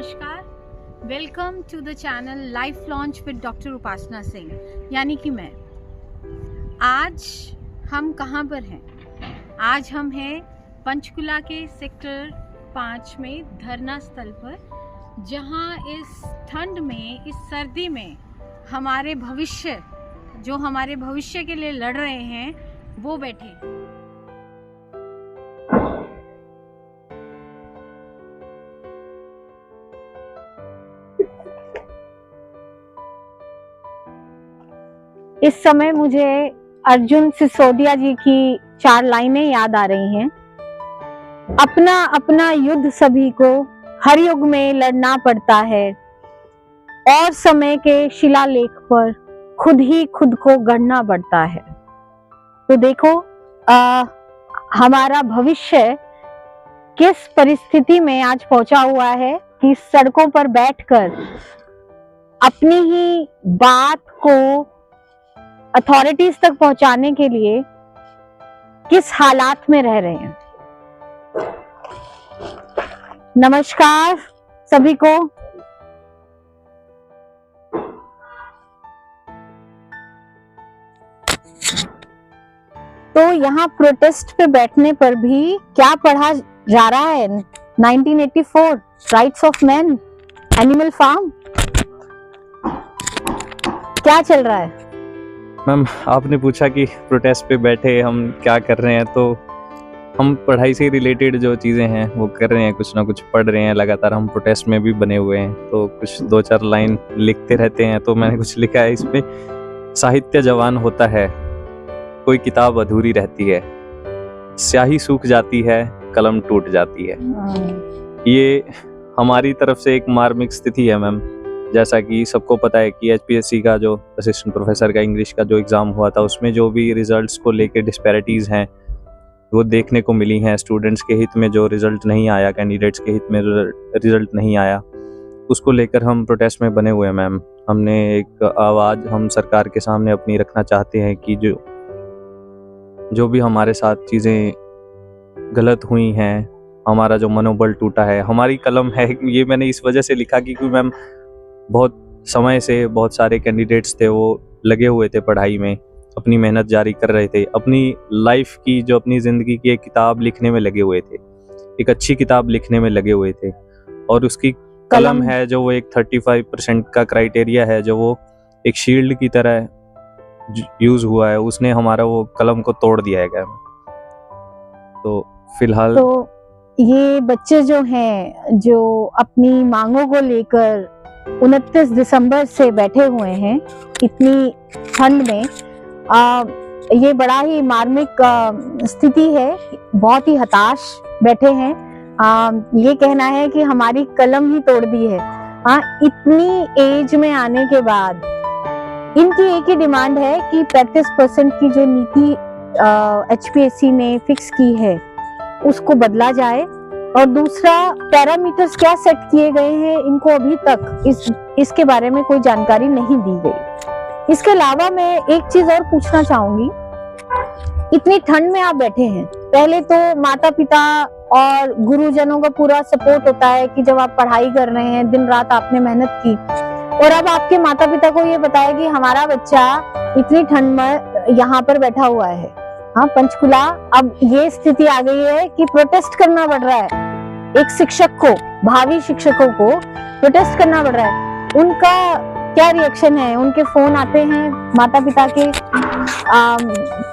नमस्कार, welcome to the channel life launch with doctor Upasana Singh, यानी कि मैं। आज हम कहाँ पर हैं? आज हम हैं पंचकुला के सेक्टर 5 में धरना स्थल पर, जहाँ इस ठंड में, इस सर्दी में हमारे भविष्य के लिए लड़ रहे हैं, वो बैठे। इस समय मुझे अर्जुन सिसोदिया जी की 4 लाइनें याद आ रही हैं। अपना अपना युद्ध सभी को हर युग में लड़ना पड़ता है, और समय के शिलालेख पर खुद ही खुद को गढ़ना पड़ता है। तो देखो हमारा भविष्य किस परिस्थिति में आज पहुंचा हुआ है कि सड़कों पर बैठकर अपनी ही बात को अथॉरिटीज तक पहुंचाने के लिए किस हालात में रह रहे हैं। नमस्कार सभी को। तो यहाँ प्रोटेस्ट पे बैठने पर भी क्या पढ़ा जा रहा है? 1984 rights of man, animal farm, क्या चल रहा है? मैम, आपने पूछा कि प्रोटेस्ट पे बैठे हम क्या कर रहे हैं, तो हम पढ़ाई से रिलेटेड जो चीज़ें हैं वो कर रहे हैं, कुछ ना कुछ पढ़ रहे हैं लगातार। हम प्रोटेस्ट में भी बने हुए हैं, तो कुछ 2-4 लाइन लिखते रहते हैं। तो मैंने कुछ लिखा है इसमें, साहित्य जवान होता है, कोई किताब अधूरी रहती है, स्याही सूख जाती है, कलम टूट जाती है। ये हमारी तरफ से एक मार्मिक स्थिति है मैम। जैसा कि सबको पता है कि HPSC का जो असिस्टेंट प्रोफेसर का इंग्लिश का जो एग्ज़ाम हुआ था, उसमें जो भी रिजल्ट्स को लेके डिस्पैरिटीज़ हैं वो देखने को मिली हैं। स्टूडेंट्स के हित में जो रिज़ल्ट नहीं आया, कैंडिडेट्स के हित में रिज़ल्ट नहीं आया, उसको लेकर हम प्रोटेस्ट में बने हुए हैं मैम। हमने एक आवाज़ हम सरकार के सामने अपनी रखना चाहते हैं कि जो भी हमारे साथ चीज़ें गलत हुई हैं, हमारा जो मनोबल टूटा है, हमारी कलम है। ये मैंने इस वजह से लिखा क्योंकि मैम बहुत समय से बहुत सारे कैंडिडेट्स थे, वो लगे हुए थे पढ़ाई में, अपनी मेहनत जारी कर रहे थे, अपनी लाइफ की जो अपनी ज़िंदगी की एक किताब लिखने में लगे हुए थे, एक अच्छी किताब लिखने में लगे हुए थे। और उसकी कलम है जो वो एक 35% का क्राइटेरिया है, जो वो एक शील्ड की तरह यूज़ हुआ है, उसने हमारा वो कलम को तोड़ दिया है। तो फिलहाल तो ये बच्चे जो हैं, जो अपनी मांगों को लेकर 29 दिसंबर से बैठे हुए हैं इतनी ठंड में, ये बड़ा ही मार्मिक स्थिति है। बहुत ही हताश बैठे हैं। ये कहना है कि हमारी कलम ही तोड़ दी है। इतनी एज में आने के बाद इनकी एक ही डिमांड है कि 35% की जो नीति HPSC ने फिक्स की है उसको बदला जाए। और दूसरा, पैरामीटर्स क्या सेट किए गए हैं, इनको अभी तक इसके बारे में कोई जानकारी नहीं दी गई। इसके अलावा मैं एक चीज और पूछना चाहूंगी। इतनी ठंड में आप बैठे हैं, पहले तो माता पिता और गुरुजनों का पूरा सपोर्ट होता है कि जब आप पढ़ाई कर रहे हैं, दिन रात आपने मेहनत की, और अब आपके माता पिता को ये बताया कि हमारा बच्चा इतनी ठंड में यहाँ पर बैठा हुआ है। पंचकुला, अब ये स्थिति आ गई है कि प्रोटेस्ट करना पड़ रहा है। एक शिक्षक को, भावी शिक्षकों को प्रोटेस्ट करना पड़ रहा है। उनका क्या रिएक्शन है? उनके फोन आते हैं माता पिता के,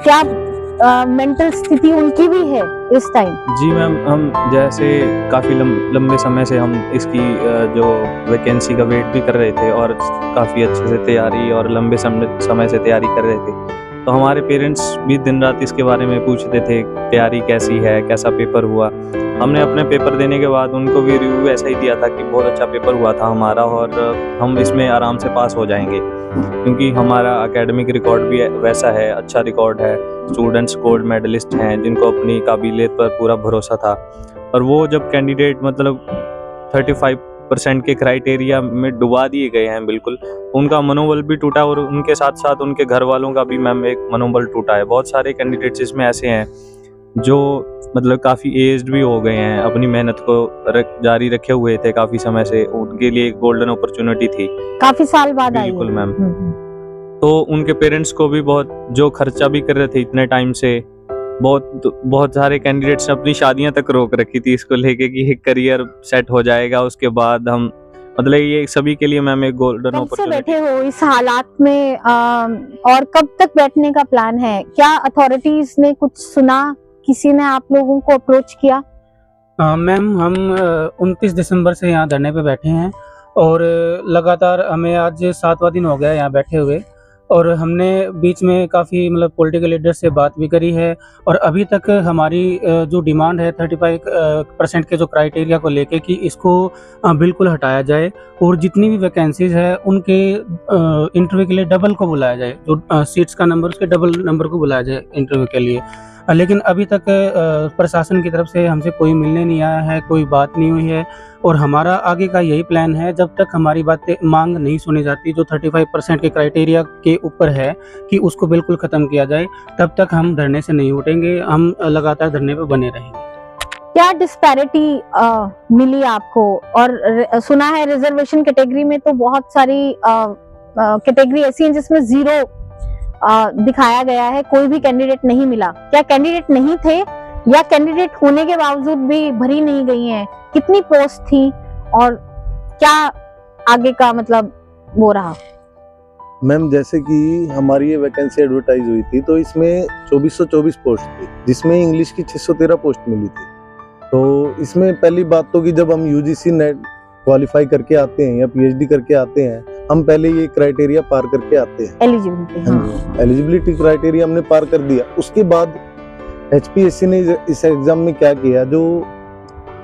क्या मेंटल स्थिति उनकी भी है इस टाइम? जी मैम, हम जैसे काफ़ी लंबे समय से हम इसकी जो वैकेंसी का वेट भी कर रहे थे, और काफ़ी अच्छे से तैयारी और लंबे समय से तैयारी कर रहे थे। तो हमारे पेरेंट्स भी दिन रात इसके बारे में पूछते थे, तैयारी कैसी है, कैसा पेपर हुआ। हमने अपने पेपर देने के बाद उनको भी रिव्यू ऐसा ही दिया था कि बहुत अच्छा पेपर हुआ था हमारा, और हम इसमें आराम से पास हो जाएंगे, क्योंकि हमारा एकेडमिक रिकॉर्ड भी वैसा है, अच्छा रिकॉर्ड है। स्टूडेंट्स गोल्ड मेडलिस्ट हैं, जिनको अपनी काबिलियत पर पूरा भरोसा था। और वो जब कैंडिडेट मतलब 35% के क्राइटेरिया में डुबा दिए गए हैं, बिल्कुल उनका मनोबल भी टूटा, और उनके साथ साथ उनके घर वालों का भी मैम एक मनोबल टूटा है। बहुत सारे कैंडिडेट्स इसमें ऐसे हैं जो मतलब काफ़ी एज्ड भी हो गए हैं, अपनी मेहनत को जारी रखे हुए थे काफ़ी समय से, उनके लिए एक गोल्डन अपॉर्चुनिटी थी। काफी साल बाद आई है। बिल्कुल मैम। तो उनके पेरेंट्स को भी बहुत जो खर्चा भी कर रहे थे इतने टाइम से, बहुत सारे कैंडिडेट्स ने अपनी शादियां तक रोक रखी थी इसको लेके कि एक करियर सेट हो जाएगा उसके बाद हम, मतलब ये सभी के लिए मैम एक गोल्डन कब से अपॉर्चुनिटी। बैठे हो इस हालात में, और कब तक बैठने का प्लान है? क्या अथॉरिटीज ने कुछ सुना? किसी ने आप लोगों को अप्रोच किया? मैम हम 29 दिसंबर से यहाँ धरने पे बैठे हैं और लगातार हमें आज 7वां दिन हो गया यहाँ बैठे हुए, और हमने बीच में काफ़ी मतलब पॉलिटिकल लीडर से बात भी करी है, और अभी तक हमारी जो डिमांड है 35% के जो क्राइटेरिया को लेके कि इसको बिल्कुल हटाया जाए, और जितनी भी वैकेंसीज है उनके इंटरव्यू के लिए डबल को बुलाया जाए, जो सीट्स का नंबर उसके डबल नंबर को बुलाया जाए इंटरव्यू के लिए। लेकिन अभी तक प्रशासन की तरफ से हमसे कोई मिलने नहीं आया है, कोई बात नहीं हुई है, और हमारा आगे का यही प्लान है, जब तक हमारी बातें मांग नहीं सुनी जाती जो 35% के क्राइटेरिया के ऊपर है कि उसको बिल्कुल ख़त्म किया जाए, तब तक हम धरने से नहीं उठेंगे, हम लगातार धरने पे बने रहेंगे। क्या डिस्पैरिटी मिली आपको? और सुना है रिजर्वेशन कैटेगरी में तो बहुत सारी कैटेगरी ऐसी हैं जिसमें 0 दिखाया गया है, कोई भी कैंडिडेट नहीं मिला। क्या कैंडिडेट नहीं थे या कैंडिडेट होने के बावजूद भी भरी नहीं गई हैं? कितनी पोस्ट थी और क्या आगे का मतलब वो रहा? मैम जैसे कि हमारी ये वैकेंसी एडवर्टाइज हुई थी तो इसमें 2424 पोस्ट थी, जिसमें इंग्लिश की 613 पोस्ट मिली थी। तो इसमें पहली बात तो कि जब हम यूजीसी नेट क्वालिफाई करके आते हैं या पीएचडी करके आते हैं, हम पहले ये क्राइटेरिया पार करके आते हैं, एलिजिबिलिटी। एलिजिबिलिटी क्राइटेरिया हमने पार कर दिया। उसके बाद एचपीएससी ने इस एग्जाम में क्या किया, जो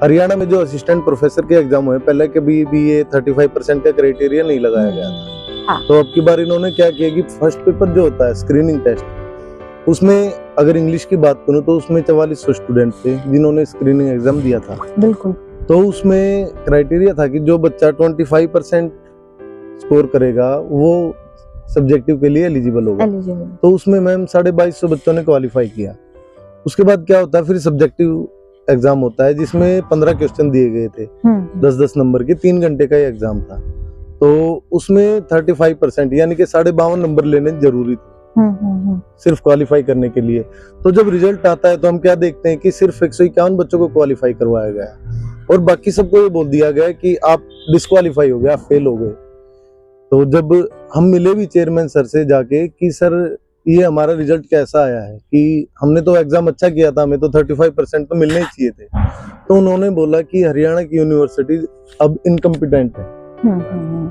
हरियाणा में जो असिस्टेंट प्रोफेसर के एग्जाम हुए, पहले कभी भी ये 35% का क्राइटेरिया नहीं लगाया गया था। हाँ। तो अब की बार इन्होंने क्या किया कि फर्स्ट पेपर जो होता है स्क्रीनिंग टेस्ट, उसमें अगर इंग्लिश की बात करूं तो उसमें 4400 स्टूडेंट थे जिन्होंने स्क्रीनिंग एग्जाम दिया था। बिल्कुल। तो उसमें क्राइटेरिया था कि जो बच्चा 25% स्कोर करेगा वो सब्जेक्टिव के लिए एलिजिबल होगा। तो उसमें मैम 2250 बच्चों ने क्वालिफाई किया। उसके बाद क्या होता है, फिर सब्जेक्टिव एग्जाम होता है जिसमें 15 क्वेश्चन दिए गए थे, 10-10 नंबर के, 3 घंटे का ये एग्जाम था। तो उसमें 35% यानी कि 52.5 नंबर लेने जरूरी थे सिर्फ क्वालिफाई करने के लिए। तो जब रिजल्ट आता है तो हम क्या देखते हैं कि सिर्फ 151 बच्चों को क्वालिफाई करवाया गया और बाकी सबको ये बोल दिया गया कि आप डिस्क्वालीफाई हो गए, आप फेल हो गए। तो जब हम मिले भी चेयरमैन सर से जाके कि सर ये हमारा रिजल्ट कैसा आया है, कि हमने तो एग्जाम अच्छा किया था, हमें तो 35% तो मिलने ही चाहिए थे। तो उन्होंने बोला कि हरियाणा की यूनिवर्सिटी अब इनकम्पिटेंट है।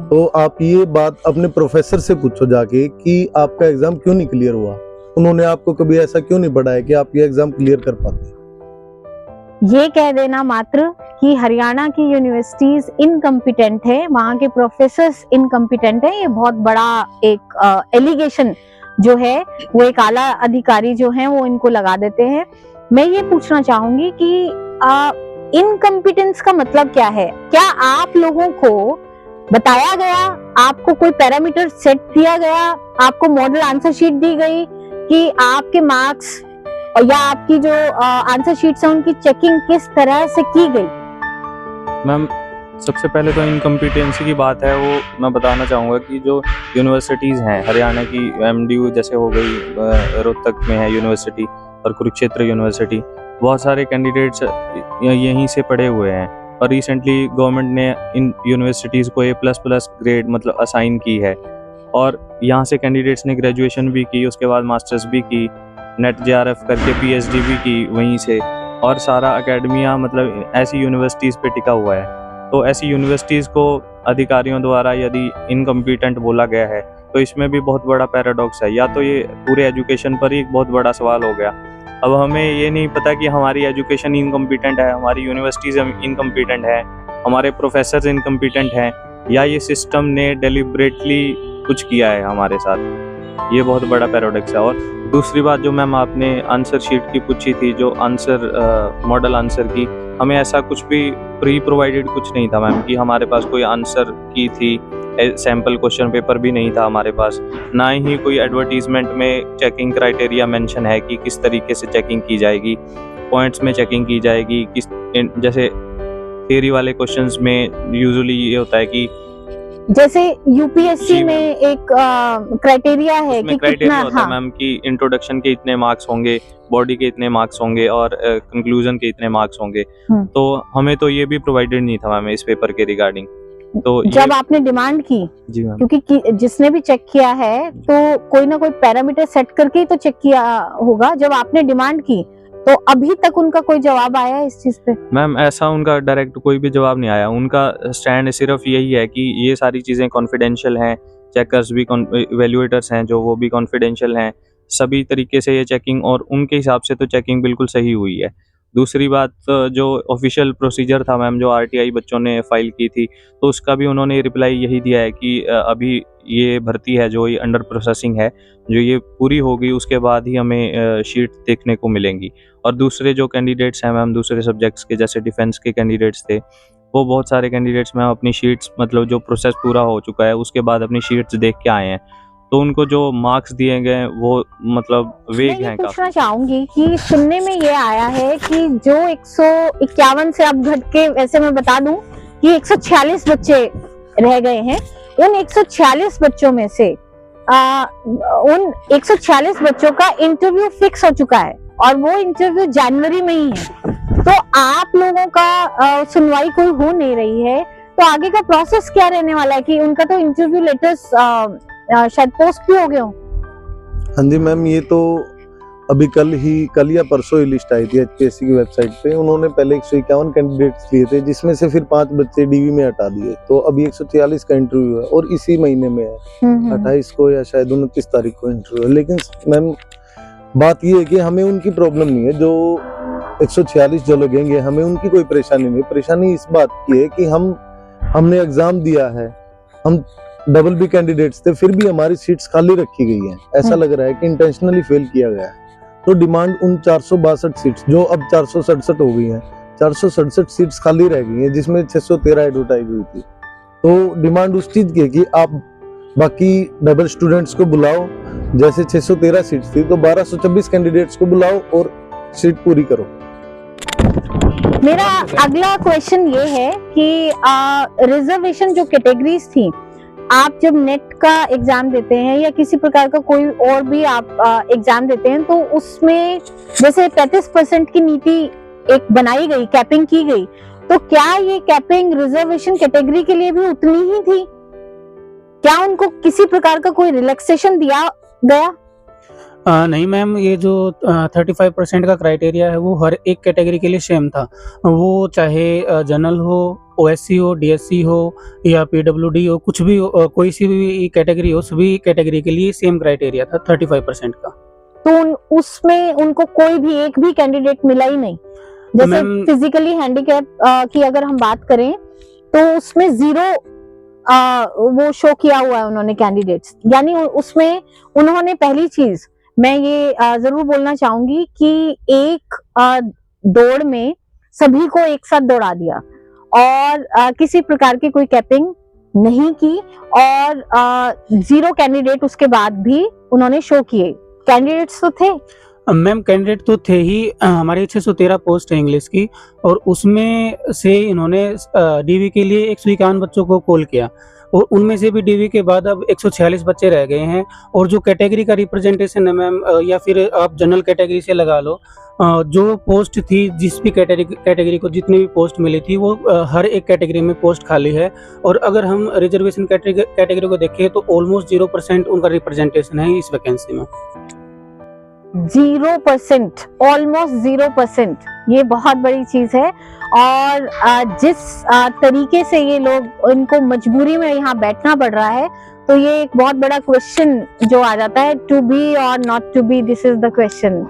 तो आप ये बात अपने प्रोफेसर से पूछो जाके कि आपका एग्जाम क्यों नहीं क्लियर हुआ, उन्होंने आपको कभी ऐसा क्यों नहीं बढ़ाया कि आप ये एग्जाम क्लियर कर पाते। ये कह देना मात्र कि हरियाणा की यूनिवर्सिटीज इनकम्पिटेंट है, वहाँ के प्रोफेसर्स इनकम्पिटेंट है, ये बहुत बड़ा एक एलिगेशन जो है वो एक आला अधिकारी जो है वो इनको लगा देते हैं। मैं ये पूछना चाहूंगी कि इनकम्पिटेंस का मतलब क्या है? क्या आप लोगों को बताया गया, आपको कोई पैरामीटर सेट दिया गया, आपको मॉडल आंसर शीट दी गई कि आपके मार्क्स या आपकी जो आंसर शीट्स हैं उनकी चेकिंग किस तरह से की गई? मैम सबसे पहले तो इनकम्पिटेंसी की बात है वो मैं बताना चाहूँगा कि जो यूनिवर्सिटीज़ हैं हरियाणा की, एमडीयू जैसे हो गई, रोहतक में है यूनिवर्सिटी और कुरुक्षेत्र यूनिवर्सिटी, बहुत सारे कैंडिडेट्स यहीं से पढ़े हुए हैं और रिसेंटली गवर्नमेंट ने इन यूनिवर्सिटीज़ को A++ ग्रेड मतलब असाइन की है और यहाँ से कैंडिडेट्स ने ग्रेजुएशन भी की, उसके बाद मास्टर्स भी की, नेट JRF करके PhD भी की वहीं से, और सारा एकेडमिया मतलब ऐसी यूनिवर्सिटीज़ पे टिका हुआ है। तो ऐसी यूनिवर्सिटीज़ को अधिकारियों द्वारा यदि इनकम्पिटेंट बोला गया है तो इसमें भी बहुत बड़ा पैराडॉक्स है, या तो ये पूरे एजुकेशन पर ही एक बहुत बड़ा सवाल हो गया। अब हमें ये नहीं पता कि हमारी एजुकेशन इनकम्पिटेंट है, हमारी यूनिवर्सिटीज़ इनकम्पिटेंट है, हमारे प्रोफेसर्स इनकम्पिटेंट हैं, या ये सिस्टम ने डेलिब्रेटली कुछ किया है हमारे साथ। ये बहुत बड़ा पैराडॉक्स है। और दूसरी बात जो मैम आपने आंसर शीट की पूछी थी, जो आंसर मॉडल आंसर की, हमें ऐसा कुछ भी प्री प्रोवाइडेड कुछ नहीं था मैम कि हमारे पास कोई आंसर की थी सैम्पल क्वेश्चन पेपर भी नहीं था हमारे पास, ना ही कोई एडवर्टीजमेंट में चेकिंग क्राइटेरिया मेंशन है कि किस तरीके से चेकिंग की जाएगी, पॉइंट्स में चेकिंग की जाएगी, जैसे थियरी वाले क्वेश्चंस में यूजुअली ये होता है कि जैसे यूपीएससी में एक क्राइटेरिया है कि क्राइटेरिया कितना, होता है मैम कि इंट्रोडक्शन के इतने मार्क्स होंगे, बॉडी के इतने मार्क्स होंगे और कंक्लूजन के इतने मार्क्स होंगे। तो हमें तो ये भी प्रोवाइडेड नहीं था मैम इस पेपर के रिगार्डिंग। तो जब आपने डिमांड की, जी मैम, क्योंकि जिसने भी चेक किया है तो कोई ना कोई पैरामीटर सेट करके ही तो चेक किया होगा, जब आपने डिमांड की तो अभी तक उनका कोई जवाब आया है इस चीज पे? मैम ऐसा उनका डायरेक्ट कोई भी जवाब नहीं आया। उनका स्टैंड सिर्फ यही है कि ये सारी चीज़ें कॉन्फिडेंशियल हैं, चेकर्स भी इवेल्युएटर्स हैं जो वो भी कॉन्फिडेंशियल हैं, सभी तरीके से ये चेकिंग, और उनके हिसाब से तो चेकिंग बिल्कुल सही हुई है। दूसरी बात, जो ऑफिशियल प्रोसीजर था मैम, जो आरटीआई बच्चों ने फाइल की थी, तो उसका भी उन्होंने रिप्लाई यही दिया है कि अभी ये भर्ती है जो ये अंडर प्रोसेसिंग है, जो ये पूरी होगी उसके बाद ही हमें शीट देखने को मिलेंगी। और दूसरे जो कैंडिडेट्स हैं मैम दूसरे सब्जेक्ट्स के, जैसे डिफेंस के कैंडिडेट्स थे, वो बहुत सारे कैंडिडेट्स मैम अपनी शीट्स, मतलब जो प्रोसेस पूरा हो चुका है उसके बाद अपनी शीट्स देख के आए हैं, तो उनको जो मार्क्स दिए गए वो मतलब वेग हैं। मैं पूछना चाहूंगी कि सुनने में ये आया है कि जो 151 से अब घट के, वैसे मैं बता दूं कि 146 बच्चे रह गए हैं, उन 146 बच्चों में से उन 146 बच्चों का इंटरव्यू फिक्स हो चुका है और वो इंटरव्यू जनवरी में ही है। तो आप लोगों का सुनवाई कोई हो नहीं रही है, तो आगे का प्रोसेस क्या रहने वाला है? कि उनका तो इंटरव्यू लेटर्स शायद पोस्ट भी हो गए हो। हाँ जी मैम, ये तो अभी कल या परसों ही लिस्ट आई थी एचपीएससी की वेबसाइट पे। उन्होंने पहले 151 कैंडिडेट्स लिए थे, जिसमें से फिर 5 बच्चे डीवी में हटा दिए, तो अभी 146 का इंटरव्यू है और इसी महीने में है, 28 को या शायद 29 तारीख को इंटरव्यू है। लेकिन मैम बात ये है कि हमें उनकी प्रॉब्लम नहीं है, जो 146 जो लगेंगे हमें उनकी कोई परेशानी नहीं। परेशानी इस बात की है कि हमने एग्जाम दिया है, हम डबल बी कैंडिडेट्स थे, फिर भी हमारी सीट्स खाली रखी गई हैं। ऐसा लग रहा है कि इंटेंशनली फेल किया गया है। तो डिमांड उन 462 सीट्स जो अब 467 हो गई हैं, 467 सीट्स खाली रह गई हैं, जिसमें 613 एडवर्टाइज हुई थी। तो डिमांड उस चीज की है कि आप बाकी डबल स्टूडेंट्स को बुलाओ, जैसे 613 सीट्स थी तो 1226 कैंडिडेट्स को बुलाओ और सीट पूरी करो। मेरा अगला क्वेश्चन ये है कि रिजर्वेशन जो कैटेगरीज थी, आप जब नेट का एग्जाम देते हैं या किसी प्रकार का कोई और भी आप एग्जाम देते हैं, तो उसमें जैसे 35% की नीति एक बनाई गई, कैपिंग की गई, तो क्या ये कैपिंग रिजर्वेशन कैटेगरी के लिए भी उतनी ही थी? क्या उनको किसी प्रकार का कोई रिलैक्सेशन दिया गया? नहीं मैम, ये जो 35% का क्राइटेरिया है वो हर एक कैटेगरी के लिए सेम था। वो चाहे जनरल हो, ओएससी हो, डीएससी हो या पीडब्ल्यूडी हो, कुछ भी हो, कोई सी भी कैटेगरी हो, सभी कैटेगरी के लिए सेम क्राइटेरिया था 35% का। तो उसमें उनको कोई भी एक भी कैंडिडेट मिला ही नहीं? जैसे फिजिकली हैंडीकैप की अगर हम बात करें तो उसमें 0 वो शो किया हुआ है उन्होंने कैंडिडेट्स, यानी उसमें उन्होंने पहली चीज मैं ये जरूर बोलना चाहूंगी कि एक दौड़ में सभी को एक साथ दौड़ा दिया और किसी प्रकार की कोई कैपिंग नहीं की और 0 कैंडिडेट उसके बाद भी उन्होंने शो किए। कैंडिडेट्स तो थे मैम, कैंडिडेट तो थे ही। हमारी 613 पोस्ट है इंग्लिश की और उसमें से इन्होंने डीवी के लिए 151 बच्चों को कॉल किया और उनमें से भी डीवी के बाद अब 146 बच्चे रह गए हैं। और जो कैटेगरी का रिप्रेजेंटेशन है मैम, या फिर आप जनरल कैटेगरी से लगा लो, जो पोस्ट थी, जिस भी कैटेगरी को जितनी भी पोस्ट मिली थी, वो हर एक कैटेगरी में पोस्ट खाली है। और अगर हम रिजर्वेशन कैटेगरी को देखें तो ऑलमोस्ट 0% उनका रिप्रेजेंटेशन है इस वैकेंसी में। 0%, ऑलमोस्ट 0%, ये बहुत बड़ी चीज है। और जिस तरीके से ये लोग, इनको मजबूरी में यहाँ बैठना पड़ रहा है, तो ये एक बहुत बड़ा क्वेश्चन जो आ जाता है, टू बी और not to be, this is the question.